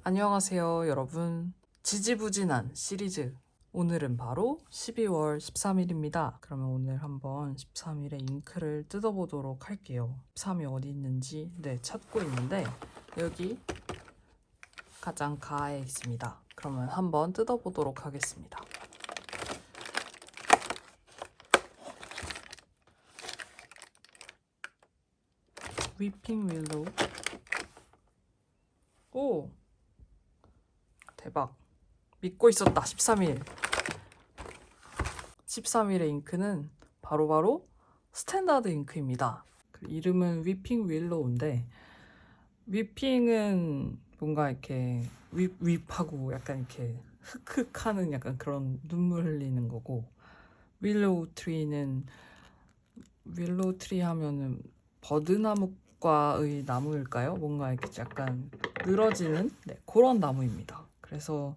안녕하세요, 여러분. 지지부진한 시리즈. 오늘은 바로 12월 13일입니다. 그러면 오늘 한번 13일에 잉크를 뜯어보도록 할게요. 13이 어디 있는지 찾고 있는데 여기 가장 가에 있습니다. 그러면 한번 뜯어보도록 하겠습니다. 위핑 윌로우. 오! 대박. 믿고 있었다. 13일. 13일의 잉크는 바로 스탠다드 잉크입니다. 그 이름은 위핑 윌로우인데 위핑은 뭔가 이렇게 윗하고 약간 이렇게 흑흑하는 약간 그런 눈물 흘리는 거고, 윌로우 트리는 윌로우 트리 하면은 버드나무과의 나무일까요? 뭔가 이렇게 약간 늘어지는 그런 나무입니다. 그래서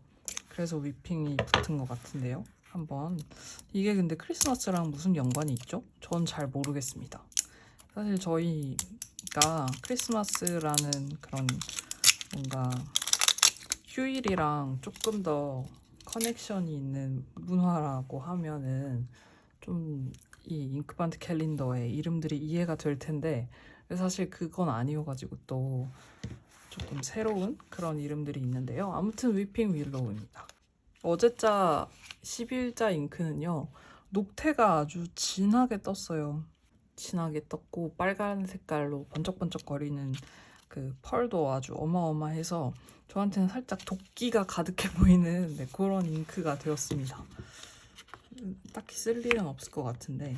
위핑이 붙은 것 같은데요. 한번 이게 근데 크리스마스랑 무슨 연관이 있죠? 전 잘 모르겠습니다. 사실 저희가 크리스마스라는 그런 뭔가 휴일이랑 조금 더 커넥션이 있는 문화라고 하면은 좀 이 잉크반트 캘린더에 이름들이 이해가 될 텐데 사실 그건 아니어가지고 또 조금 새로운 그런 이름들이 있는데요. 아무튼 위핑 윌로우입니다. 어제자 10일자 잉크는요, 녹태가 아주 진하게 떴어요. 진하게 떴고 빨간 색깔로 번쩍번쩍거리는 그 펄도 아주 어마어마해서 저한테는 살짝 도끼가 가득해 보이는 그런 잉크가 되었습니다. 딱히 쓸 일은 없을 것 같은데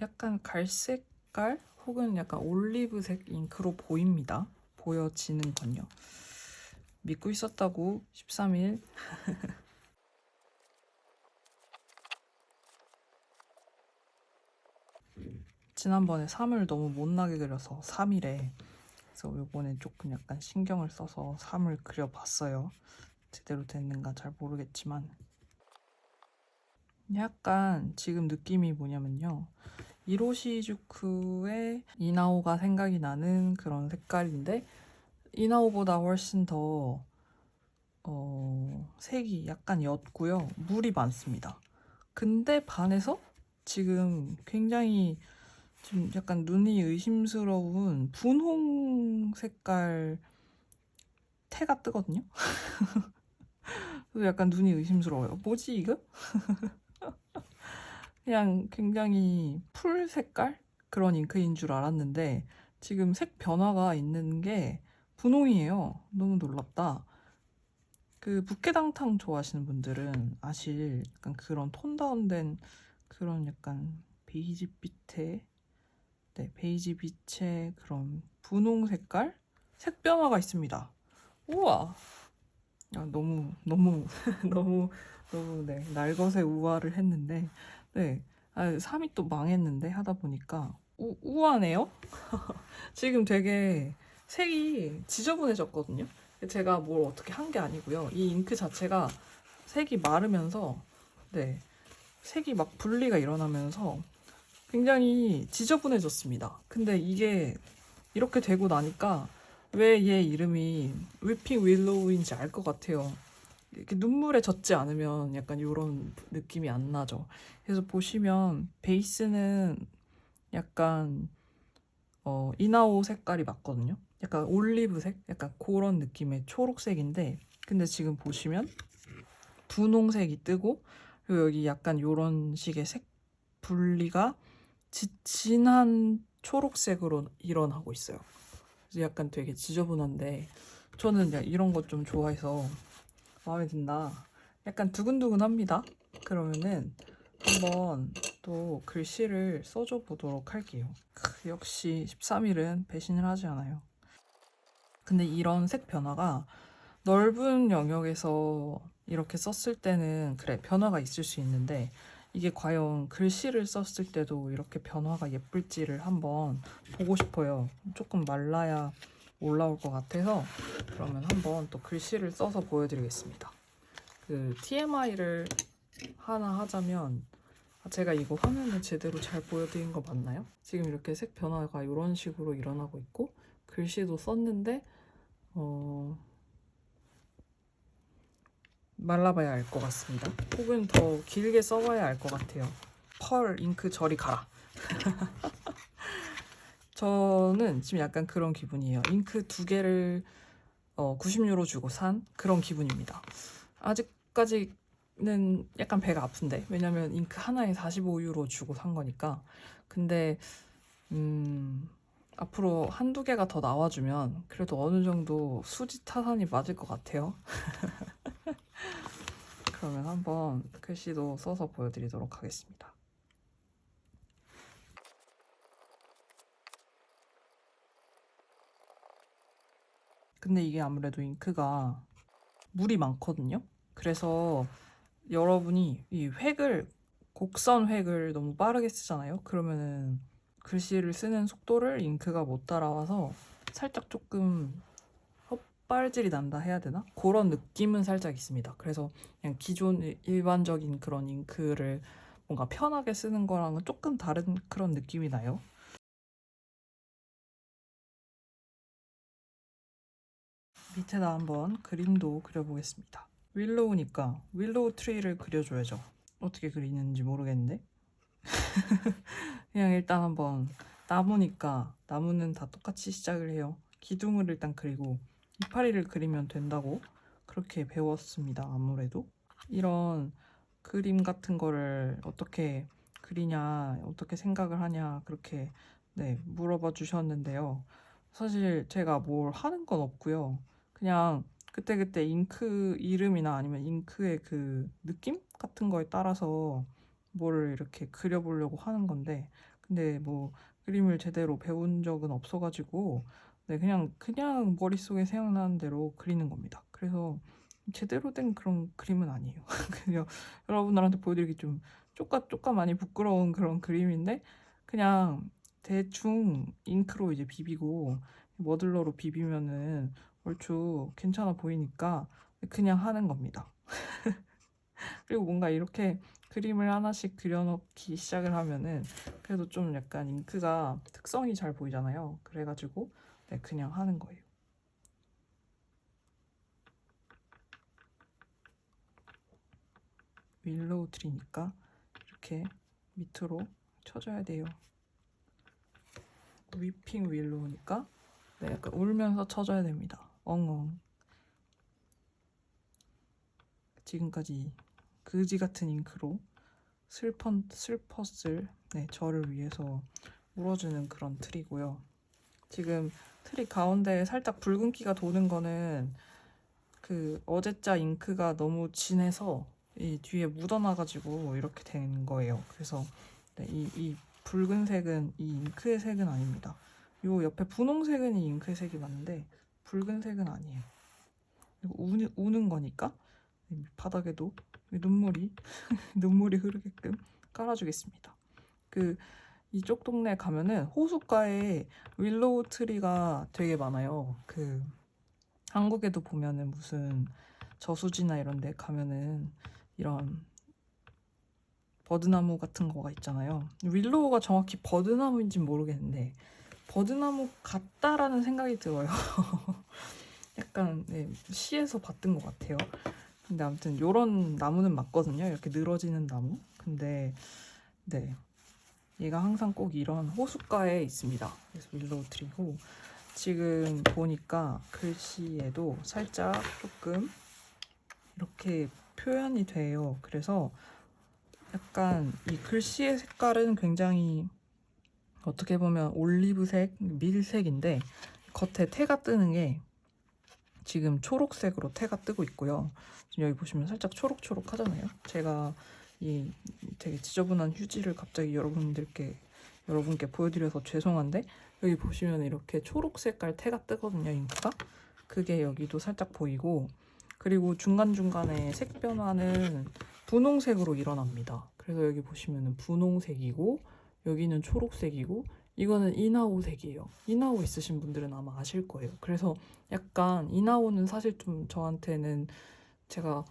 약간 갈색깔 혹은 약간 올리브색 잉크로 보여지는 건요. 믿고 있었다고 13일. 지난번에 3을 너무 못나게 그려서 3일에, 그래서 이번에 조금 약간 신경을 써서 3을 그려봤어요. 제대로 됐는가 잘 모르겠지만 약간 지금 느낌이 뭐냐면요, 이로시주쿠의 이나오가 생각이 나는 그런 색깔인데 이나오보다 훨씬 더 색이 약간 옅고요, 물이 많습니다. 근데 반해서 지금 굉장히 좀 약간 눈이 의심스러운 분홍 색깔 태가 뜨거든요. 그래서 약간 눈이 의심스러워요. 뭐지 이거? 그냥 굉장히 풀 색깔 그런 잉크인 줄 알았는데 지금 색 변화가 있는 게 분홍이에요. 너무 놀랍다. 그 부케당탕 좋아하시는 분들은 아실 약간 그런 톤 다운된 그런 약간 베이지빛의 베이지빛의 그런 분홍 색깔 색 변화가 있습니다. 우와. 너무 너무 날것의 우화를 했는데 3이 또 망했는데 하다 보니까 우아하네요. 지금 되게 색이 지저분해졌거든요. 제가 뭘 어떻게 한 게 아니고요. 이 잉크 자체가 색이 마르면서 색이 막 분리가 일어나면서 굉장히 지저분해졌습니다. 근데 이게 이렇게 되고 나니까 왜 얘 이름이 위핑 윌로우인지 알 것 같아요. 이렇게 눈물에 젖지 않으면 약간 이런 느낌이 안 나죠. 그래서 보시면 베이스는 약간 이나오 색깔이 맞거든요. 약간 올리브색, 약간 그런 느낌의 초록색인데 근데 지금 보시면 분홍색이 뜨고 그리고 여기 약간 이런 식의 색 분리가 진한 초록색으로 일어나고 있어요. 그래서 약간 되게 지저분한데 저는 이런 거 좀 좋아해서 마음에 든다. 약간 두근두근합니다. 그러면은 한번 또 글씨를 써줘 보도록 할게요. 역시 13일은 배신을 하지 않아요. 근데 이런 색 변화가 넓은 영역에서 이렇게 썼을 때는 그래 변화가 있을 수 있는데 이게 과연 글씨를 썼을 때도 이렇게 변화가 예쁠지를 한번 보고 싶어요. 조금 말라야 올라올 것 같아서 그러면 한번 또 글씨를 써서 보여드리겠습니다. 그 TMI를 하나 하자면 제가 이거 화면을 제대로 잘 보여드린 거 맞나요? 지금 이렇게 색 변화가 이런 식으로 일어나고 있고 글씨도 썼는데 말라봐야 알 것 같습니다. 혹은 더 길게 써봐야 알 것 같아요. 펄 잉크 저리 가라. 저는 지금 약간 그런 기분이에요. 잉크 2개를 90유로 주고 산 그런 기분입니다. 아직까지는 약간 배가 아픈데, 왜냐면 잉크 하나에 45유로 주고 산 거니까. 근데 앞으로 한두 개가 더 나와주면 그래도 어느 정도 수지 타산이 맞을 것 같아요. 그러면 한번 글씨도 써서 보여드리도록 하겠습니다. 근데 이게 아무래도 잉크가 물이 많거든요. 그래서 여러분이 이 획을, 곡선 획을 너무 빠르게 쓰잖아요. 그러면은 글씨를 쓰는 속도를 잉크가 못 따라와서 살짝 조금 헛발질이 난다 해야 되나? 그런 느낌은 살짝 있습니다. 그래서 그냥 기존 일반적인 그런 잉크를 뭔가 편하게 쓰는 거랑은 조금 다른 그런 느낌이 나요. 밑에다 한번 그림도 그려보겠습니다. 윌로우니까 윌로우 트리를 그려줘야죠. 어떻게 그리는지 모르겠는데 그냥 일단 한번, 나무니까 나무는 다 똑같이 시작을 해요. 기둥을 일단 그리고 이파리를 그리면 된다고 그렇게 배웠습니다. 아무래도 이런 그림 같은 거를 어떻게 그리냐, 어떻게 생각을 하냐, 그렇게 물어봐 주셨는데요. 사실 제가 뭘 하는 건 없고요. 그냥 그때그때 잉크 이름이나 아니면 잉크의 그 느낌 같은 거에 따라서 뭐를 이렇게 그려보려고 하는 건데, 근데 뭐 그림을 제대로 배운 적은 없어가지고 그냥 머릿속에 생각나는 대로 그리는 겁니다. 그래서 제대로 된 그런 그림은 아니에요. 그냥 여러분들한테 보여드리기 좀 쪼까 많이 부끄러운 그런 그림인데, 그냥 대충 잉크로 이제 비비고 머들러로 비비면은 얼추 괜찮아 보이니까 그냥 하는 겁니다. 그리고 뭔가 이렇게 그림을 하나씩 그려놓기 시작을 하면은 그래도 좀 약간 잉크가 특성이 잘 보이잖아요. 그래가지고 그냥 하는 거예요. 윌로우 트리니까 이렇게 밑으로 쳐줘야 돼요. 위핑 윌로우니까 약간 울면서 쳐줘야 됩니다. 엉엉. 지금까지 그지 같은 잉크로 슬펐을 저를 위해서 울어주는 그런 트리고요. 지금 트리 가운데에 살짝 붉은기가 도는 거는 그 어제자 잉크가 너무 진해서 이 뒤에 묻어나가지고 이렇게 된 거예요. 그래서 이 붉은색은 이 잉크의 색은 아닙니다. 요 옆에 분홍색은 이 잉크의 색이 맞는데 붉은색은 아니에요. 그리고 우는 거니까 바닥에도 눈물이 눈물이 흐르게끔 깔아주겠습니다. 그 이쪽 동네 가면은 호숫가에 윌로우 트리가 되게 많아요. 그 한국에도 보면은 무슨 저수지나 이런 데 가면은 이런 버드나무 같은 거가 있잖아요. 윌로우가 정확히 버드나무인지는 모르겠는데 버드나무 같다라는 생각이 들어요. 약간 시에서 봤던 것 같아요. 근데 아무튼 요런 나무는 맞거든요. 이렇게 늘어지는 나무. 근데 얘가 항상 꼭 이런 호숫가에 있습니다. 그래서 윌로우 트리고, 지금 보니까 글씨에도 살짝 조금 이렇게 표현이 돼요. 그래서 약간 이 글씨의 색깔은 굉장히 어떻게 보면 올리브색, 밀색인데 겉에 태가 뜨는 게 지금 초록색으로 태가 뜨고 있고요. 지금 여기 보시면 살짝 초록초록 하잖아요. 제가 이 되게 지저분한 휴지를 갑자기 여러분께 보여드려서 죄송한데, 여기 보시면 이렇게 초록 색깔 태가 뜨거든요, 잉크가. 그게 여기도 살짝 보이고, 그리고 중간중간에 색 변화는 분홍색으로 일어납니다. 그래서 여기 보시면 분홍색이고 여기는 초록색이고 이거는 이나오색이에요. 이나오 있으신 분들은 아마 아실 거예요. 그래서 약간 이나오는 사실 좀 저한테는, 제가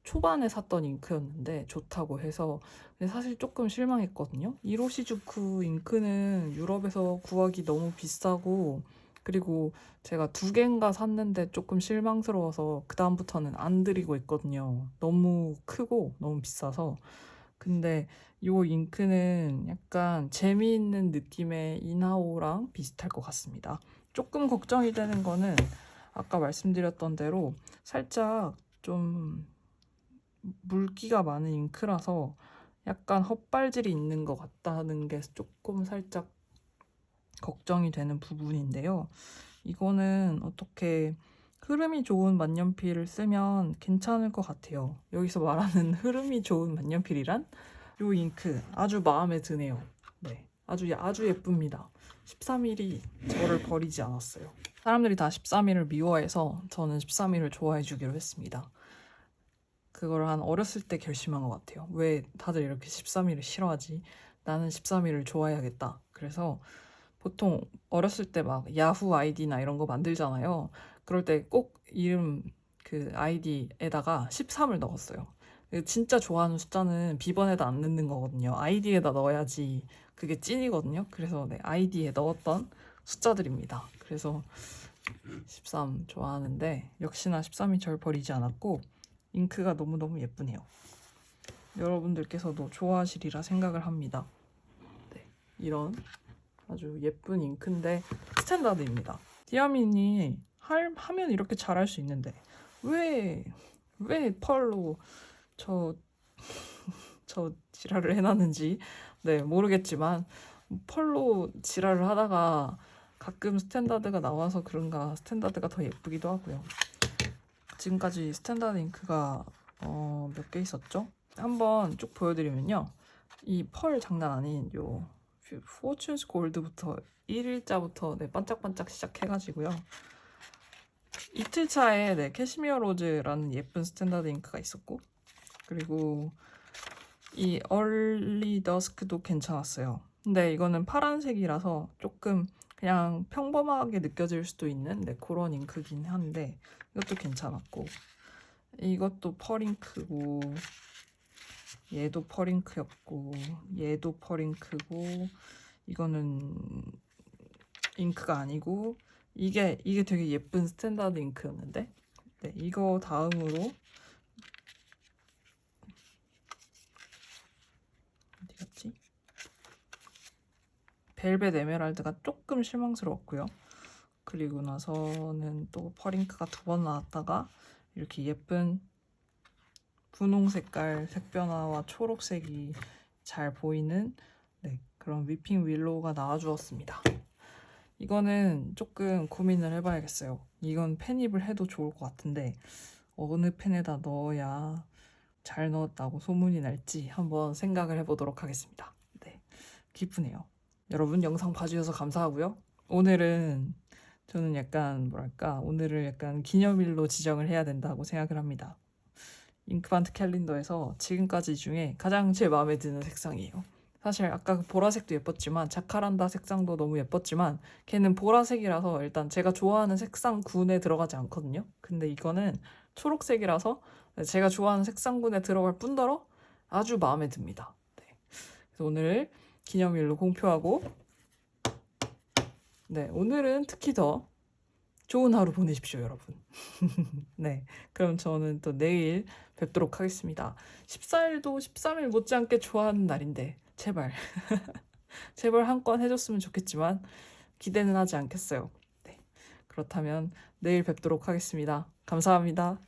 초반에 샀던 잉크였는데 좋다고 해서, 근데 사실 조금 실망했거든요. 이로시주크 잉크는 유럽에서 구하기 너무 비싸고 그리고 제가 2개인가 샀는데 조금 실망스러워서 그 다음부터는 안 들이고 있거든요. 너무 크고 너무 비싸서. 근데 이 잉크는 약간 재미있는 느낌의 인하오랑 비슷할 것 같습니다. 조금 걱정이 되는 거는 아까 말씀드렸던 대로 살짝 좀 물기가 많은 잉크라서 약간 헛발질이 있는 것 같다는 게 조금 살짝 걱정이 되는 부분인데요. 이거는 어떻게 흐름이 좋은 만년필을 쓰면 괜찮을 것 같아요. 여기서 말하는 흐름이 좋은 만년필이란 이 잉크 아주 마음에 드네요. 네, 아주 예쁩니다. 13mm 저를 버리지 않았어요. 사람들이 다 13mm 미워해서 저는 13mm 좋아해 주기로 했습니다. 그걸 한 어렸을 때 결심한 것 같아요. 왜 다들 이렇게 13mm 싫어하지? 나는 13mm 좋아해야겠다. 그래서 보통 어렸을 때 막 야후 아이디나 이런 거 만들잖아요. 그럴 때 꼭 이름 그 아이디에다가 13을 넣었어요. 진짜 좋아하는 숫자는 비번에다 안 넣는 거거든요. 아이디에다 넣어야지 그게 찐이거든요. 그래서 네, 아이디에 넣었던 숫자들입니다. 그래서 13 좋아하는데 역시나 13이 절 버리지 않았고 잉크가 너무너무 예쁘네요. 여러분들께서도 좋아하시리라 생각을 합니다. 네, 이런 아주 예쁜 잉크인데 스탠다드입니다. 디아민이 하면 이렇게 잘할 수 있는데 왜 펄로 저 지랄을 해놨는지 네 모르겠지만 펄로 지랄을 하다가 가끔 스탠다드가 나와서 그런가 스탠다드가 더 예쁘기도 하고요. 지금까지 스탠다드 잉크가 몇 개 있었죠? 한번 쭉 보여드리면요. 이 펄 장난 아닌 요 포춘스 골드부터 1일자부터 네, 반짝반짝 시작해가지고요. 이틀 차에 네, 캐시미어 로즈라는 예쁜 스탠다드 잉크가 있었고 그리고 이 얼리 더스크도 괜찮았어요. 근데 이거는 파란색이라서 조금 그냥 평범하게 느껴질 수도 있는 네, 그런 잉크긴 한데 이것도 괜찮았고 이것도 펄잉크고 얘도 펄잉크였고 얘도 펄잉크고 이거는 잉크가 아니고 이게 되게 예쁜 스탠다드 잉크였는데 네, 이거 다음으로 어디 갔지? 벨벳 에메랄드가 조금 실망스러웠고요. 그리고 나서는 또 펄잉크가 2번 나왔다가 이렇게 예쁜 분홍 색깔 색변화와 초록색이 잘 보이는 네, 그런 위핑 윌로우가 나와주었습니다. 이거는 조금 고민을 해봐야겠어요. 이건 펜입을 해도 좋을 것 같은데 어느 펜에다 넣어야 잘 넣었다고 소문이 날지 한번 생각을 해보도록 하겠습니다. 네, 기쁘네요. 여러분 영상 봐주셔서 감사하고요. 오늘은 저는 약간 뭐랄까 오늘을 약간 기념일로 지정을 해야 된다고 생각을 합니다. 잉크반트 캘린더에서 지금까지 중에 가장 제 마음에 드는 색상이에요. 사실 아까 그 보라색도 예뻤지만 자카란다 색상도 너무 예뻤지만 걔는 보라색이라서 일단 제가 좋아하는 색상군에 들어가지 않거든요. 근데 이거는 초록색이라서 제가 좋아하는 색상군에 들어갈 뿐더러 아주 마음에 듭니다. 네. 그래서 오늘 기념일로 공표하고 네, 오늘은 특히 더 좋은 하루 보내십시오, 여러분. 네, 그럼 저는 또 내일 뵙도록 하겠습니다. 14일도 13일 못지않게 좋아하는 날인데 제발 제발 한 건 해줬으면 좋겠지만 기대는 하지 않겠어요. 네, 그렇다면 내일 뵙도록 하겠습니다. 감사합니다.